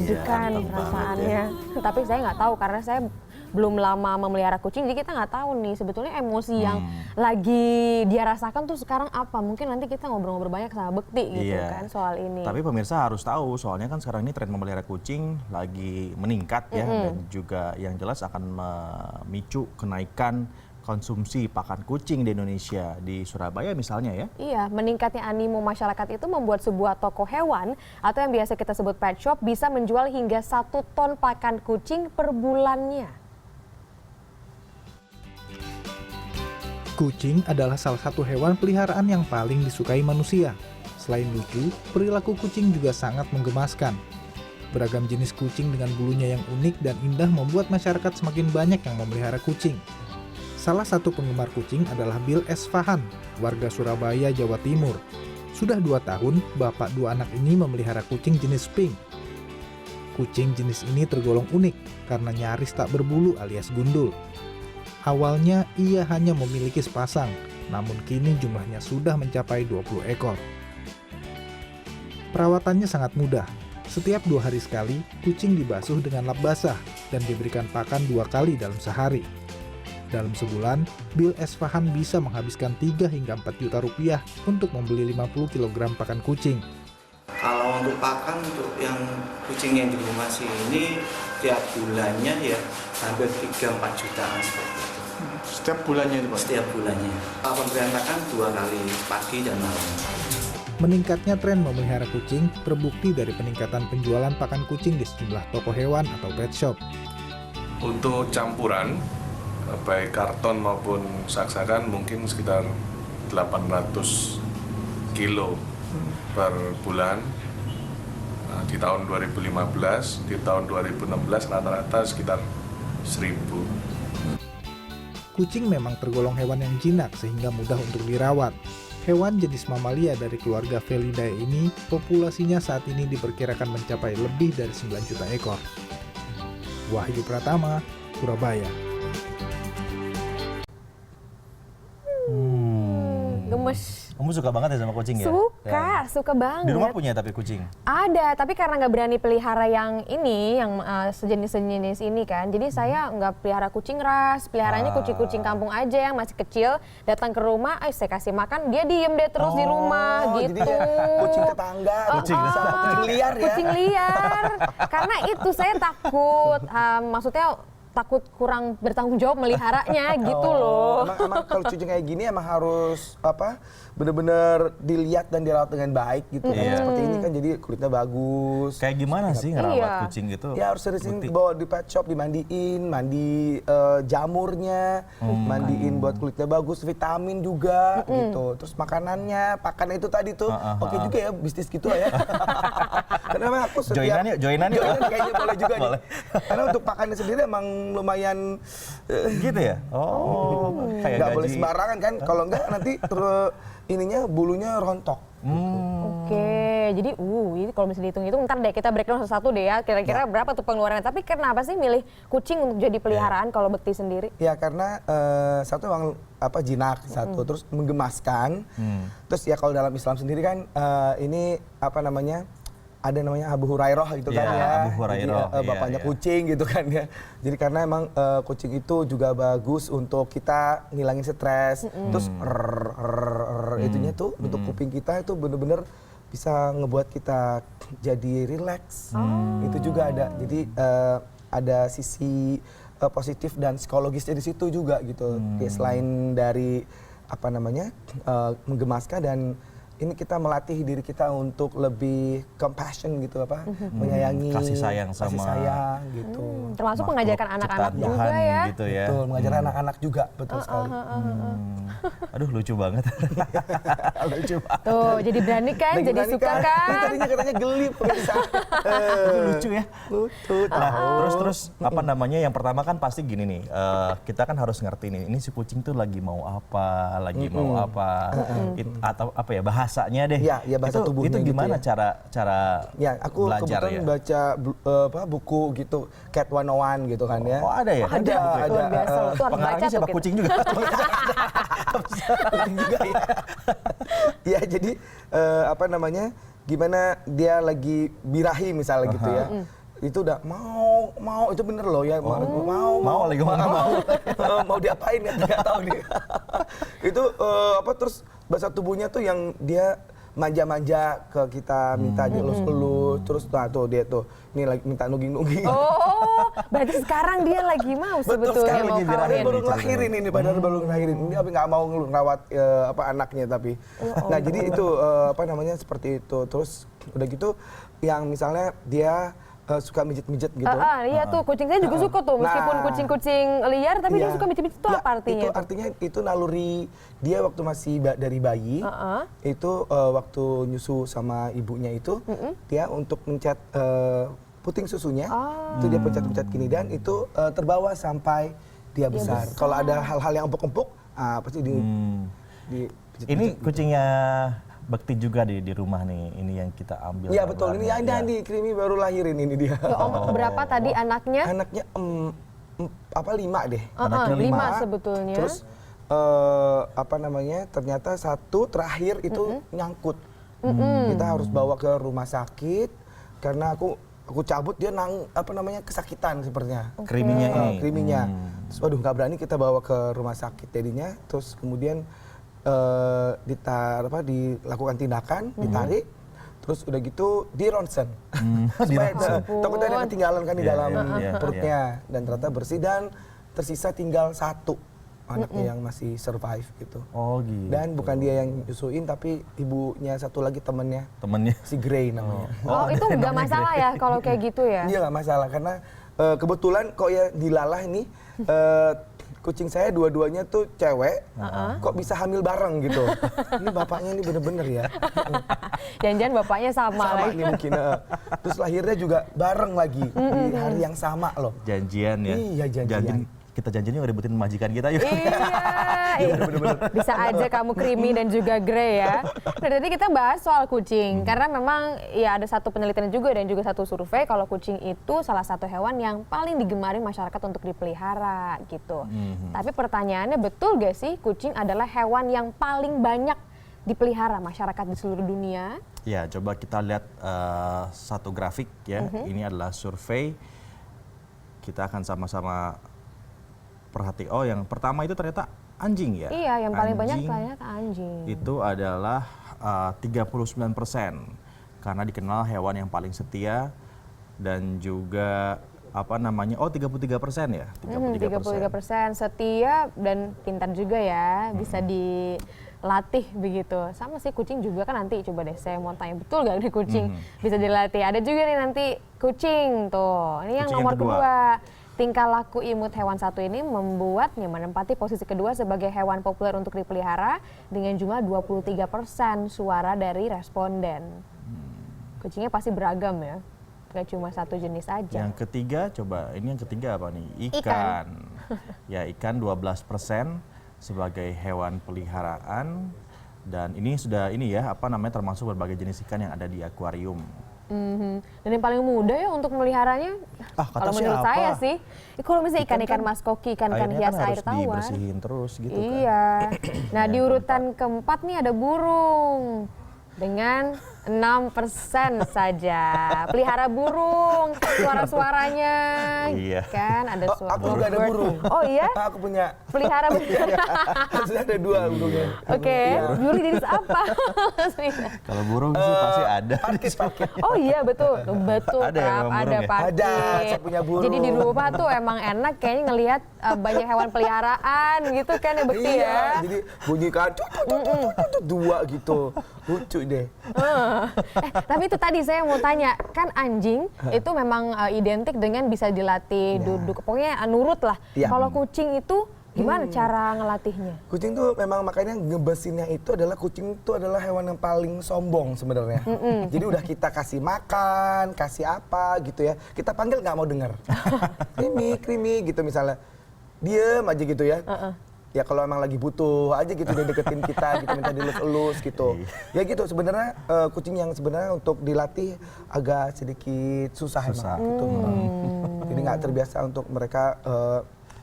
deg-degan perasaannya. Tapi saya nggak tahu karena saya belum lama memelihara kucing, jadi kita nggak tahu nih sebetulnya emosi yang lagi dia rasakan tuh sekarang apa. Mungkin nanti kita ngobrol-ngobrol banyak sama Bekti gitu kan soal ini. Tapi pemirsa harus tahu, soalnya kan sekarang ini tren memelihara kucing lagi meningkat ya, dan juga yang jelas akan memicu kenaikan konsumsi pakan kucing di Indonesia, di Surabaya misalnya ya. Iya, meningkatnya animo masyarakat itu membuat sebuah toko hewan atau yang biasa kita sebut pet shop bisa menjual hingga 1 ton pakan kucing per bulannya. Kucing adalah salah satu hewan peliharaan yang paling disukai manusia. Selain lucu, perilaku kucing juga sangat menggemaskan. Beragam jenis kucing dengan bulunya yang unik dan indah membuat masyarakat semakin banyak yang memelihara kucing. Salah satu penggemar kucing adalah Bill S. Fahan, warga Surabaya, Jawa Timur. Sudah 2 tahun, bapak 2 anak ini memelihara kucing jenis pink. Kucing jenis ini tergolong unik karena nyaris tak berbulu alias gundul. Awalnya ia hanya memiliki sepasang, namun kini jumlahnya sudah mencapai 20 ekor. Perawatannya sangat mudah. Setiap 2 hari sekali, kucing dibasuh dengan lap basah dan diberikan pakan 2 kali dalam sehari. Dalam sebulan, Bill S. Fahan bisa menghabiskan 3 hingga 4 juta rupiah untuk membeli 50 kg pakan kucing. Kalau untuk pakan untuk yang kucing yang di rumah sih ini tiap bulannya ya hampir 3-4 jutaan seperti itu. Setiap bulannya itu Pak? Setiap bulannya. Pemberian pakan 2 kali, pagi dan malam. Meningkatnya tren memelihara kucing terbukti dari peningkatan penjualan pakan kucing di sejumlah toko hewan atau pet shop. Untuk campuran, baik karton maupun saksakan mungkin sekitar 800 kilo per bulan. Nah, di tahun 2015, di tahun 2016 rata-rata sekitar 1000. Kucing memang tergolong hewan yang jinak sehingga mudah untuk dirawat. Hewan jenis mamalia dari keluarga Felidae ini populasinya saat ini diperkirakan mencapai lebih dari 9 juta ekor. Wahyu Pratama, Surabaya. Gemes. Kamu suka banget ya sama kucing ya? Suka banget. Di rumah punya tapi kucing? Ada, tapi karena nggak berani pelihara yang ini, yang sejenis-sejenis ini kan. Jadi saya nggak pelihara kucing ras, peliharanya kucing-kucing kampung aja yang masih kecil. Datang ke rumah, saya kasih makan, dia diem deh terus di rumah gitu. Jadi kucing tetangga, kucing liar ya? Kucing liar. Karena itu saya takut, maksudnya takut kurang bertanggung jawab meliharanya gitu loh. Emang kalau kucing kayak gini emang harus bener-bener dilihat dan dirawat dengan baik gitu kan. Seperti ini kan jadi kulitnya bagus. Kayak gimana sih ngerawat kucing gitu? Ya harus sering bawa di pet shop, dimandiin, mandi jamurnya, mandiin buat kulitnya bagus, vitamin juga gitu. Terus makanannya, pakan itu tadi tuh oke juga ya bisnis gitu ya. Karena memang aku setiap joinan yuk. Kayaknya boleh juga nih. Karena untuk pakannya sendiri emang lumayan gitu ya. Kayak nggak boleh sembarangan kan. Kalau enggak nanti ininya bulunya rontok. Oke, jadi ini kalau misalnya dihitung-hitung ntar deh kita breakdown satu-satu deh ya. Kira-kira berapa tuh pengeluarannya. Tapi kenapa sih milih kucing untuk jadi peliharaan kalau Bekti sendiri? Ya karena satu emang jinak, satu terus menggemaskan. Terus ya kalau dalam Islam sendiri kan ini ada namanya Abu Hurairah gitu kan ya. Abu Hurairah. Jadi, bapaknya kucing gitu kan ya. Jadi karena emang kucing itu juga bagus untuk kita ngilangin stres. Terus itunya tuh untuk kuping kita itu bener-bener bisa ngebuat kita jadi rileks. Itu juga ada. Jadi ada sisi positif dan psikologisnya di situ juga gitu. Ya, selain dari menggemaskan dan ini kita melatih diri kita untuk lebih compassion gitu menyayangi, kasih sayang gitu. Termasuk mengajarkan anak-anak juga ya. Gitu ya. Betul, mengajarkan anak-anak juga, betul sekali. Aduh lucu banget. Lucu banget. Tuh, jadi berani kan, jadi suka kan. Ini tadinya katanya geli pemirsa. Itu lucu ya. Lucu. Nah, terus yang pertama kan pasti gini nih, kita kan harus ngerti nih, ini si kucing tuh lagi mau apa, atau bahasanya deh. Ya bahasa tubuhnya itu gimana gitu ya. cara ya, aku belajar kebetulan baca buku gitu, Cat 101 gitu kan ya. Oh ada ya? Ada. Luar biasa. Pengarangnya siapa? Kucing juga? Kucing juga ya. Ya jadi gimana dia lagi birahi misalnya gitu ya. itu udah mau itu bener loh ya, mau lagi mau. mau diapain ya nggak tahu nih. Itu terus bahasa tubuhnya tuh yang dia manja-manja ke kita, minta dielus-elus, terus tuh dia tuh ini lagi minta nuging-nuging. Oh, berarti sekarang dia lagi mau Betul sebetulnya sekali, mau padahal kawin. baru ngelahirin ini, padahal baru ngelahirin. Ini tapi nggak mau ngerawat anaknya tapi. Nah jadi itu seperti itu. Terus udah gitu yang misalnya dia suka mijet-mijet gitu. Iya tuh, kucing saya juga suka tuh, meskipun Nah. kucing-kucing liar, tapi dia Iya. suka mijet-mijet itu Ya, apa artinya? Itu artinya itu naluri dia waktu masih dari bayi. Itu waktu nyusu sama ibunya itu, dia untuk mencet puting susunya, itu dia pencet-pencet gini dan itu terbawa sampai dia besar. Kalau ada hal-hal yang empuk-empuk, pasti di Ini kucingnya Bekti juga di rumah nih, ini yang kita ambil. Iya betul, ini gambarnya. Andi Krimi baru lahirin ini dia. Ya, Om, berapa tadi anaknya? Anaknya 5 deh. Anaknya 5 sebetulnya. Terus ternyata satu terakhir itu nyangkut. Kita harus bawa ke rumah sakit karena aku cabut dia kesakitan sepertinya. Kriminya ini. Kriminya. Terus waduh nggak berani kita bawa ke rumah sakit jadinya. Terus kemudian dilakukan tindakan, ditarik. Terus udah gitu di ronsen. Supaya takutnya ada ketinggalan kan di dalam perutnya dan ternyata bersih dan tersisa tinggal satu anaknya yang masih survive gitu. Oh gitu. Dan bukan dia yang nyusuin tapi ibunya satu lagi temennya si Grey namanya. Oh, itu nggak masalah ya kalau kayak gitu ya? Iya nggak masalah karena kebetulan kok ya dilalah ini kucing saya dua-duanya tuh cewek, kok bisa hamil bareng gitu. Ini bapaknya ini bener-bener ya. Jangan-jangan bapaknya sama lagi. Nih mungkin. Terus lahirnya juga bareng lagi di hari yang sama loh. Janjian ya. Iya, janjian. Kita janjian yuk ributin majikan kita yuk. Iya, bisa aja kamu Krimi dan juga Grey ya. Nah, tadi kita bahas soal kucing karena memang ya ada satu penelitian juga dan juga satu survei kalau kucing itu salah satu hewan yang paling digemari masyarakat untuk dipelihara gitu. Tapi pertanyaannya betul gak sih kucing adalah hewan yang paling banyak dipelihara masyarakat di seluruh dunia? Ya, coba kita lihat satu grafik ya. Ini adalah survei. Kita akan sama-sama perhati. Oh, yang pertama itu ternyata anjing ya? Iya, yang paling banyak ternyata anjing. Itu adalah 39%. Karena dikenal hewan yang paling setia dan juga 33% ya? 33% setia dan pintar juga ya, bisa dilatih begitu. Sama sih kucing juga kan nanti, coba deh saya mau tanya, betul gak nih kucing bisa dilatih? Ada juga nih nanti kucing tuh, ini yang Kucing nomor yang kedua. Tingkah laku imut hewan satu ini membuatnya menempati posisi kedua sebagai hewan populer untuk dipelihara dengan jumlah 23% suara dari responden. Kucingnya pasti beragam ya, gak cuma satu jenis aja. Yang ketiga, coba ini yang ketiga apa nih? Ikan. Ya, ikan 12% sebagai hewan peliharaan dan ini sudah termasuk berbagai jenis ikan yang ada di akuarium. Dan yang paling mudah ya untuk meliharanya, kata kalau menurut siapa? saya sih, kalau misalnya ikan-ikan maskoki, ikan-ikan Airnya hias kan air harus tawar. dibersihin terus gitu kan. Iya. Nah, di urutan keempat nih ada burung dengan 6% saja. Pelihara burung, suara-suaranya. Iya. Kan ada suara. Aku juga ada burung. Oh iya? Aku punya. Pelihara burung. Sudah ada 2 burungnya. Oke, burung jenis apa? Kalau burung sih pasti ada. Parkit. Oh iya betul, betul Ada ya Prap, memang ada burung ya? parkir. Ada, saya punya burung. Jadi di rumah tuh emang enak kayaknya ngelihat banyak hewan peliharaan gitu kan ya Bekti Iya, ya. jadi bunyikan 2 gitu. Lucu deh. Tapi itu tadi saya mau tanya, kan anjing itu memang identik dengan bisa dilatih, duduk, pokoknya nurut lah. Iya. Kalau kucing itu gimana cara ngelatihnya? Kucing tuh memang makanya ngebesinnya itu adalah kucing itu adalah hewan yang paling sombong sebenarnya. Jadi udah kita kasih makan, kasih apa gitu ya, kita panggil nggak mau dengar. Krimi gitu misalnya, diem aja gitu ya. Ya kalau emang lagi butuh aja gitu dia deketin kita gitu, minta dilus-elus gitu. Ya gitu sebenarnya kucing yang sebenarnya untuk dilatih agak sedikit susah. Emang gitu. Jadi nggak terbiasa untuk mereka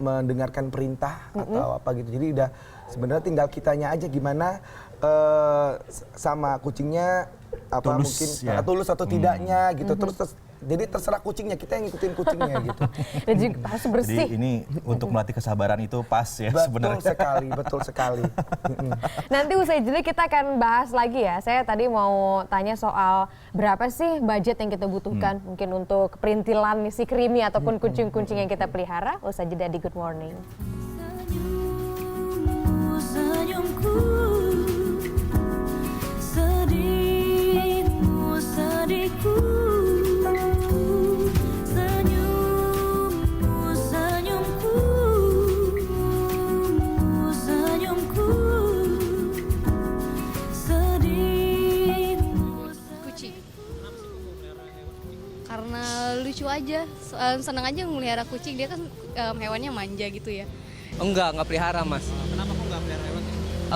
mendengarkan perintah atau apa gitu. Jadi udah sebenarnya tinggal kitanya aja gimana sama kucingnya apa Tulus, mungkin ya. tulus atau tidaknya gitu. Terus Jadi terserah kucingnya, kita yang ngikutin kucingnya gitu. Dan juga harus bersih. Jadi ini untuk melatih kesabaran itu pas ya Betul sebenarnya. sekali, betul sekali. Nanti usai jeda kita akan bahas lagi ya. Saya tadi mau tanya soal berapa sih budget yang kita butuhkan mungkin untuk perintilan si Creamy ataupun kucing-kucing yang kita pelihara. Usai jeda di Good Morning. Senyumku, sedihmu, sedihku. Senyummu, senyumku, senyumku. Sedihmu, Kucing. Karena lucu aja, senang aja melihara kucing. Dia kan hewannya manja gitu ya. Enggak pelihara mas. Kenapa kok nggak pelihara hewan?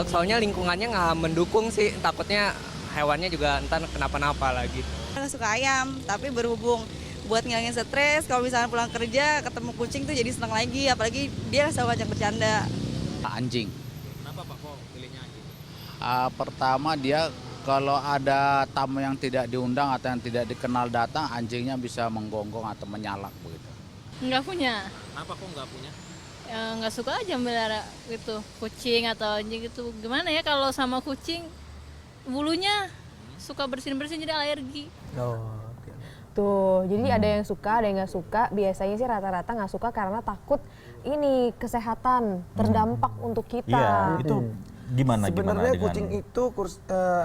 Soalnya lingkungannya nggak mendukung sih, takutnya hewannya juga ntar kenapa-napa lagi. Nggak suka ayam, tapi berhubung buat ngilangin stres, kalau misalnya pulang kerja ketemu kucing tuh jadi senang lagi, apalagi dia selalu ajak bercanda. Anjing. Kenapa Pak kok pilihnya anjing? Pertama dia kalau ada tamu yang tidak diundang atau yang tidak dikenal datang, anjingnya bisa menggonggong atau menyalak begitu. Nggak punya. Kenapa kok nggak punya? Nggak suka aja melihara gitu, kucing atau anjing gitu. Gimana ya kalau sama kucing, bulunya suka bersin-bersin jadi alergi. Oh, oke. Tuh, jadi ada yang suka, ada yang nggak suka. Biasanya sih rata-rata nggak suka karena takut ini kesehatan terdampak untuk kita. Iya, itu gimana Sebenarnya dengan kucing itu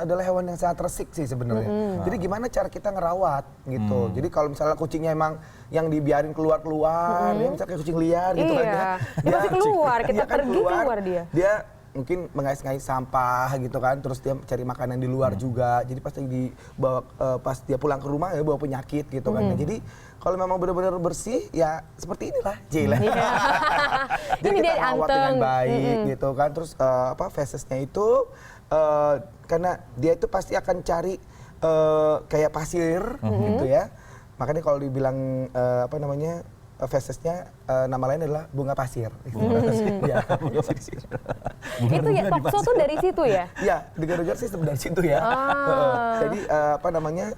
adalah hewan yang sangat resik sih sebenarnya. Jadi gimana cara kita ngerawat gitu. Jadi kalau misalnya kucingnya emang yang dibiarin keluar-keluar, ya misalnya kayak kucing liar gitu kan Iya, ya. dia pasti keluar, kita Dia kan pergi keluar dia. Dia mungkin mengais-ngais sampah gitu kan, terus dia cari makanan di luar juga. Jadi pas dibawa pas dia pulang ke rumah ya bawa penyakit gitu kan. Nah, jadi kalau memang benar-benar bersih ya seperti inilah, Jela. Jadi Ini kita dia rawat anteng. dengan baik gitu kan. Terus fesesnya itu karena dia itu pasti akan cari kayak pasir gitu ya. Makanya kalau dibilang fesesnya nama lain adalah bunga pasir. Ya, bunga pasir. Itu ya Tokso tuh dari situ ya? Iya, di Garuda sih dari situ ya. Jadi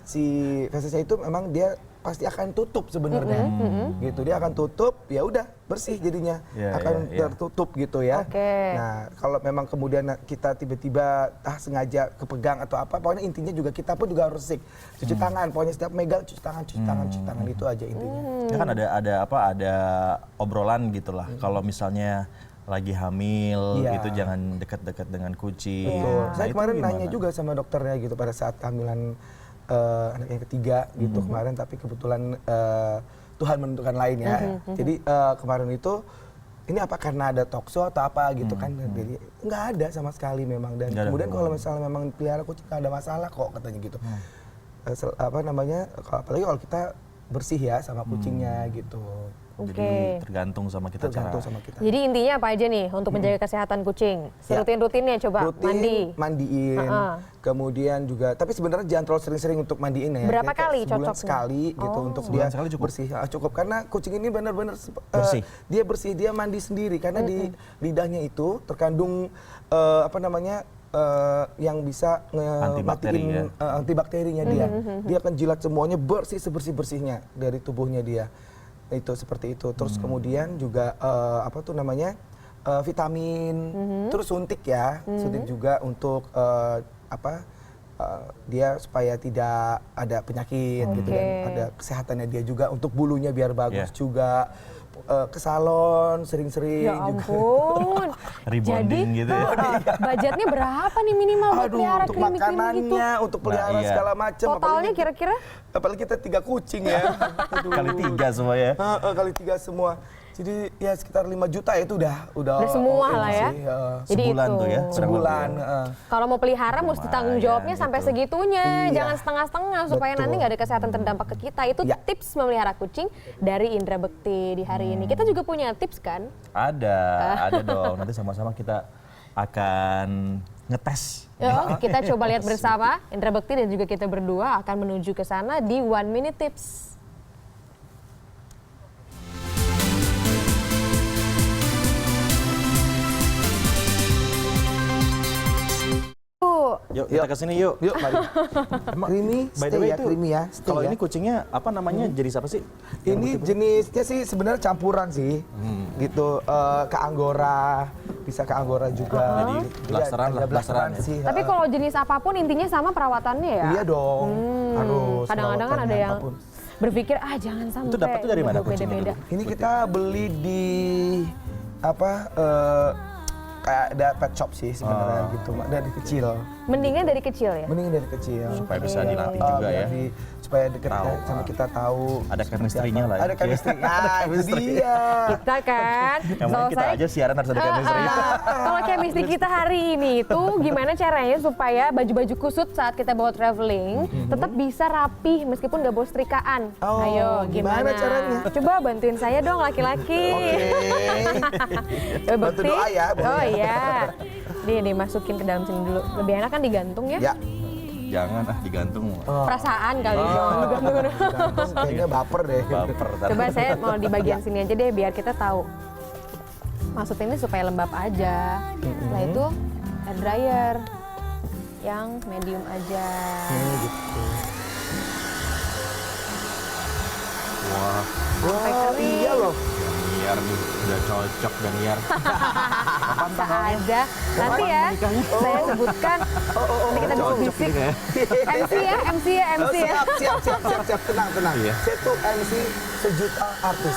si fesesnya itu memang dia pasti akan tutup sebenarnya. Gitu, dia akan tutup, ya udah bersih jadinya. Ya, akan ya, ya. tertutup gitu ya. Oke. Nah, kalau memang kemudian kita tiba-tiba sengaja kepegang atau apa, pokoknya intinya juga kita pun juga harus resik. Cuci tangan, pokoknya setiap megang cuci tangan itu aja intinya. Ya kan ada obrolan gitulah. Kalau misalnya lagi hamil Iya. itu jangan dekat-dekat dengan kucing. Betul. Nah, Saya itu kemarin gimana? nanya juga sama dokternya gitu pada saat kehamilan anak yang ketiga gitu kemarin, tapi kebetulan Tuhan menentukan lain ya. Jadi kemarin itu ini apa karena ada tokso atau apa gitu kan? Jadi nggak ada sama sekali memang. Dan Nggak ada kemudian kalau hubungan. misalnya memang pelihara kucing nggak ada masalah kok katanya gitu. Apalagi kalau kita bersih ya sama kucingnya gitu. Oke. Jadi tergantung sama kita Tergantung cara. sama kita. Jadi intinya apa aja nih untuk menjaga kesehatan kucing? Ya. Rutin-rutinnya coba mandi. Mandiin, kemudian juga, tapi sebenarnya jangan terlalu sering-sering untuk mandiin ya. Berapa Kayak kali sebulan cocoknya? sekali gitu untuk Sebulan dia sekali cukup? bersih. Cukup karena kucing ini benar-benar Bersih? dia bersih, dia mandi sendiri karena di lidahnya itu terkandung yang bisa Antibakteri matiin antibakterinya dia. Dia akan jilat semuanya bersih sebersih-bersihnya dari tubuhnya dia. Itu seperti itu. Terus kemudian juga vitamin, terus suntik ya, suntik juga untuk dia supaya tidak ada penyakit gitu kan, ada kesehatannya dia juga untuk bulunya biar bagus juga. Ke salon sering-sering Ya juga. ampun. Rebonding Jadi, gitu ya. budgetnya berapa nih minimal buat Aduh, pelihara untuk creamy creamy gitu? makanannya, untuk pelihara Nah, iya. segala macam. Totalnya kira-kira? Apalagi kita 3 kucing ya. Aduh. Kali 3 semua ya. Kali 3 semua. Jadi ya sekitar 5 juta itu udah Udah semua oke lah ya. sih, Jadi Sebulan itu. tuh ya. kurang sebulan. lebih. Kalau mau pelihara mesti tanggung jawabnya Lumayan sampai gitu. segitunya, Iya. jangan setengah-setengah supaya Betul. nanti nggak ada kesehatan terdampak ke kita. Itu Ya. tips memelihara kucing dari Indra Bekti di hari ini. Kita juga punya tips kan? Ada dong. Nanti sama-sama kita akan ngetes. Yuk, kita coba lihat bersama. Indra Bekti dan juga kita berdua akan menuju ke sana di 1 Minute Tips. Yuk kita kesini yuk. Yuk, mari. Creamy, By the stay way ya, itu, creamy ya. Stay kalau ya. ini kucingnya apa namanya? Jenis apa sih? Ini jenisnya sih sebenarnya campuran sih, gitu. Ke Anggora, bisa ke Anggora juga. Jadi blasteran lah, ada blasteran ya. sih. Tapi kalau jenis apapun intinya sama perawatannya ya. Iya dong, harus. Kadang-kadang kan ada perawatannya yang apapun. berpikir jangan sampai. Itu dapatnya dari mana kucingnya beda-beda. dulu? Ini kita beli di apa? Kayak ada pet shop sih sebenarnya gitu, dari kecil. Mendingan dari kecil ya. Mending dari kecil. Supaya bisa dilatih juga ya. Supaya deket Tahu. sama kita tahu. Ada chemistry-nya lah ya. Ada chemistry. Nah, itu Chemistry. dia. Kita kan. Yang penting kalau kita saya- aja siaran harus ada chemistry. Kalau chemistry kita hari ini itu gimana caranya supaya baju-baju kusut saat kita bawa traveling tetap bisa rapih meskipun nggak bawa setrikaan. Oh, Ayo, gimana caranya? Coba bantuin saya dong laki-laki. Coba Bantu bukti. doa ya, boleh. Oh iya. Dia dimasukin ke dalam sini dulu. Lebih enak kan digantung ya? Ya. Jangan digantung. Perasaan kali Oh. dong digantung. Gantung kayaknya baper deh. Baper. Coba saya mau di bagian sini aja deh biar kita tahu. Maksud ini supaya lembab aja. Setelah itu air dryer yang medium aja. Wah, Sampai Oh, kering. iya loh. Daniar nih udah cocok Daniar. Bisa aja. Nanti ya saya sebutkan. Nanti kita bisik-bisik. MC ya. Oh, siap. Tenang. Iya. Saya tuh MC sejuta artis.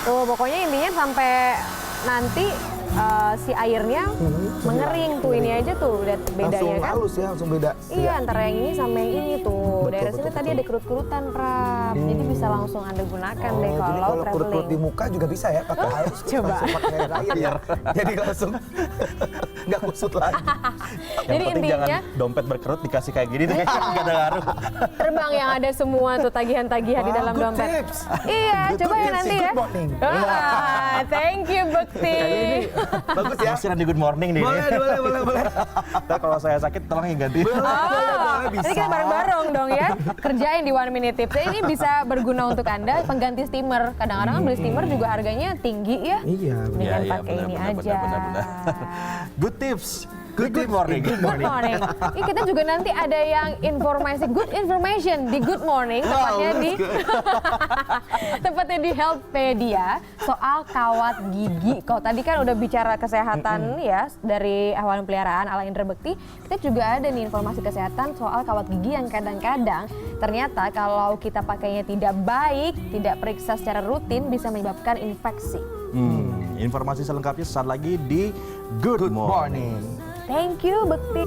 Tuh pokoknya intinya sampai nanti si airnya mengering tuh ini aja tuh lihat bedanya Langsung kan. halus ya, langsung beda. Iya antara yang ini sama yang ini tuh. Betul, Daerah sini betul, tadi ada kerut-kerutan Prap. Jadi bisa langsung Anda gunakan deh Jadi kalau kalau kurut-kurut traveling. di muka juga bisa ya pakai air. Coba. Langsung pakai air ya. Jadi langsung nggak kusut lagi. Yang Jadi penting intinya jangan dompet berkerut dikasih kayak gini tuh kayaknya nggak ada ngaruh. terbang yang ada semua tuh tagihan-tagihan di Wah, dalam good dompet. tips. Iya, Good coba ya tips, nanti good ya. morning. Wah, thank you Bekti. Bagus ya. Siaran di Good Morning nih. Boleh. Ntar kalau saya sakit tolong yang ganti. Oh, bisa. jadi kita bareng-bareng dong ya. Kerjain di One Minute Tips. Jadi ini bisa berguna untuk Anda pengganti steamer. Kadang-kadang kan beli steamer juga harganya tinggi ya. Iya. Mendingan Iya, pakai ini benar, aja. benar. Good tips. Good morning. Good morning. Ini kita juga nanti ada yang informasi, good information di Good Morning, tepatnya di tepatnya di Healthpedia soal kawat gigi. Kalau tadi kan udah bicara kesehatan ya dari hewan peliharaan ala Indra Bekti, kita juga ada nih informasi kesehatan soal kawat gigi yang kadang-kadang ternyata kalau kita pakainya tidak baik, tidak periksa secara rutin bisa menyebabkan infeksi. Informasi selengkapnya sesaat lagi di Good Morning. Thank you, Bekti.